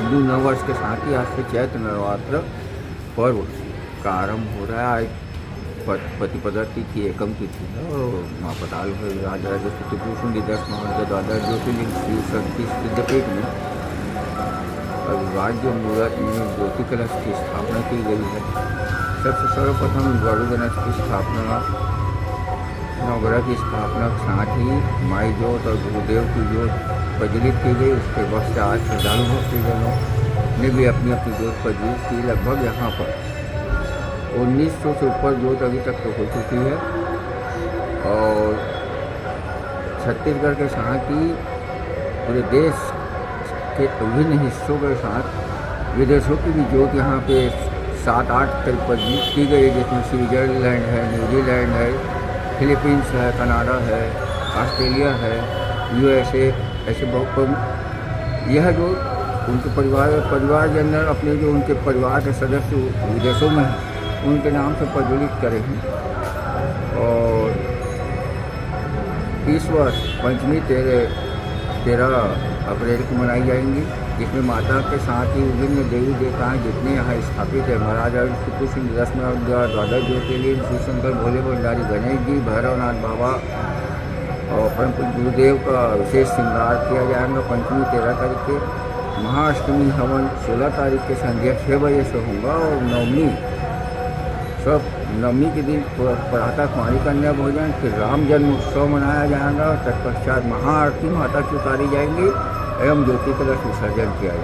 हिंदू नववर्ष के साथ ही आज से चैत्र नवरात्र पर्व का आरंभ हो रहा है। प्रतिपदा तिथि एकम तिथि है और माँ पताल राजराज स्तुतिभूषण 10 महाद्वादश ज्योतिर्लिंग श्री शक्ति सिद्धपीठ में अविभाज्य मूर्त में ज्योति कलश की स्थापना की गई है। सबसे सर्वप्रथम गरुड़ गणेश की स्थापना, नवग्रह की स्थापना के साथ ही माई ज्योत और गुरुदेव की ज्योत प्रज्वलित की गई। उसके पश्चात श्रद्धालु भक्तजनों ने भी अपनी अपनी ज्योत प्रज्वलित की। लगभग यहाँ पर 1900 से ऊपर ज्योत अभी तक तो हो चुकी है और छत्तीसगढ़ के साथ ही पूरे देश के विभिन्न हिस्सों के साथ विदेशों की भी ज्योत यहाँ पे 7-8 तक प्रज्वलित की गई, जिसमें स्विट्जरलैंड है, न्यूजीलैंड है, फिलीपींस है, कनाडा है, ऑस्ट्रेलिया है, USA, ऐसे बहुत। यह जो उनके परिवारजन अपने जो उनके परिवार के सदस्य विदेशों में हैं उनके नाम से प्रज्वलित करे हैं। और इस वर्ष पंचमी 13 अप्रैल को मनाई जाएंगी, जिसमें माता के साथ ही विभिन्न देवी देवताएँ जितने यहाँ स्थापित है, महाराजा स्तुतिभूषण 10 द्वादश ज्योतिर्लिंग श्री शंकर भोले भंडारी गणेश जी, भैरवनाथ बाबा और परम पूज्य गुरुदेव का विशेष श्रृंगार किया जाएगा। पंचमी 13 तारीख के, महाअष्टमी हवन 16 तारीख के संध्या 6 बजे से होगा और नवमी के दिन प्रातः कुमारी कन्या भोजन, फिर राम जन्म उत्सव मनाया जाएगा। तत्पश्चात महाआरती माता की उतारी जाएंगी एवं ज्योति कलश विसर्जन किया जाएगा।